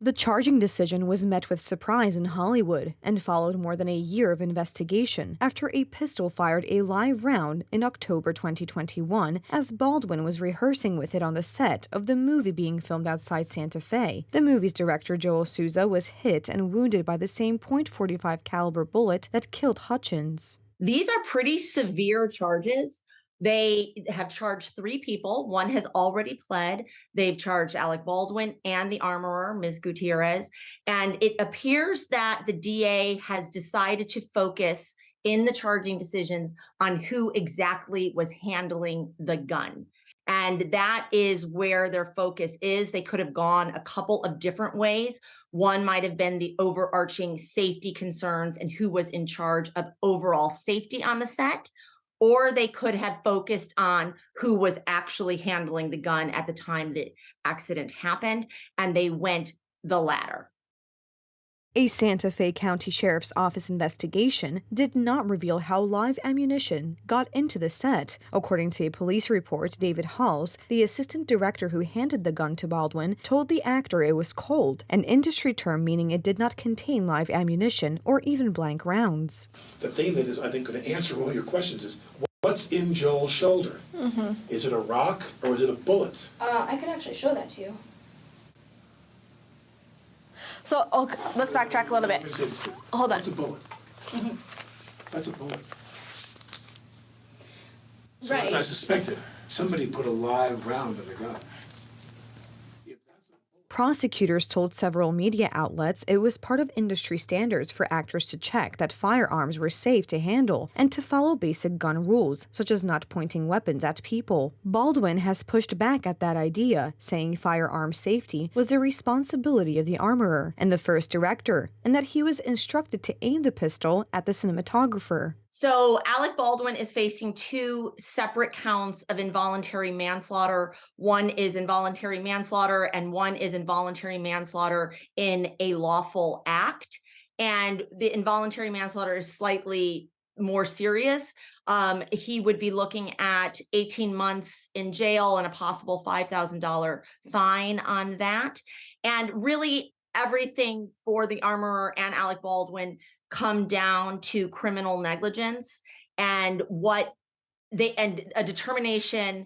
The charging decision was met with surprise in Hollywood and followed more than a year of investigation after a pistol fired a live round in October 2021 as Baldwin was rehearsing with it on the set of the movie being filmed outside Santa Fe. The movie's director Joel Souza was hit and wounded by the same .45 caliber bullet that killed Hutchins. These are pretty severe charges. They have charged three people. One has already pled. They've charged Alec Baldwin and the armorer, Ms. Gutierrez. And it appears that the DA has decided to focus in the charging decisions on who exactly was handling the gun. And that is where their focus is. They could have gone a couple of different ways. One might have been the overarching safety concerns and who was in charge of overall safety on the set, or they could have focused on who was actually handling the gun at the time the accident happened, and they went the latter. A Santa Fe County Sheriff's Office investigation did not reveal how live ammunition got into the set. According to a police report, David Halls, the assistant director who handed the gun to Baldwin, told the actor it was cold, an industry term meaning it did not contain live ammunition or even blank rounds. The thing that is, I think, going to answer all your questions is, what's in Joel's shoulder? Is it a rock or is it a bullet? I could actually show that to you. So let's backtrack a little bit. Hold on. That's a bullet. That's a bullet. So Right. as I suspected, somebody put a live round in the gun. Prosecutors told several media outlets it was part of industry standards for actors to check that firearms were safe to handle and to follow basic gun rules, such as not pointing weapons at people. Baldwin has pushed back at that idea, saying firearm safety was the responsibility of the armorer and the first director, and that he was instructed to aim the pistol at the cinematographer. So Alec Baldwin is facing two separate counts of involuntary manslaughter. One is involuntary manslaughter and one is involuntary manslaughter in a lawful act. And the involuntary manslaughter is slightly more serious. He would be looking at 18 months in jail and a possible $5,000 fine on that. And really everything for the armorer and Alec Baldwin come down to criminal negligence and a determination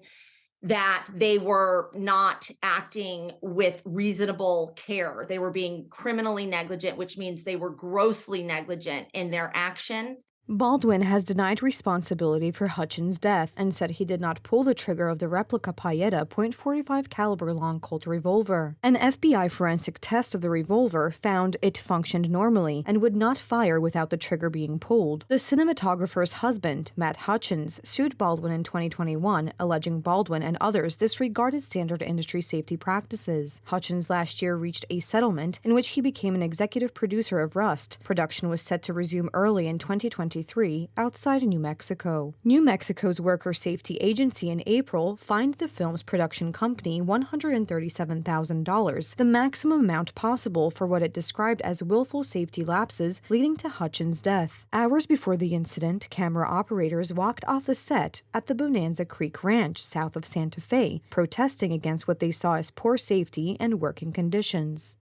that they were not acting with reasonable care. They were being criminally negligent, which means they were grossly negligent in their action. Baldwin has denied responsibility for Hutchins' death and said he did not pull the trigger of the replica Payetta .45 caliber long Colt revolver. An FBI forensic test of the revolver found it functioned normally and would not fire without the trigger being pulled. The cinematographer's husband, Matt Hutchins, sued Baldwin in 2021, alleging Baldwin and others disregarded standard industry safety practices. Hutchins last year reached a settlement in which he became an executive producer of Rust. Production was set to resume early in 2023 outside New Mexico. New Mexico's Worker Safety Agency in April fined the film's production company $137,000, the maximum amount possible for what it described as willful safety lapses leading to Hutchins' death. Hours before the incident, camera operators walked off the set at the Bonanza Creek Ranch south of Santa Fe, protesting against what they saw as poor safety and working conditions.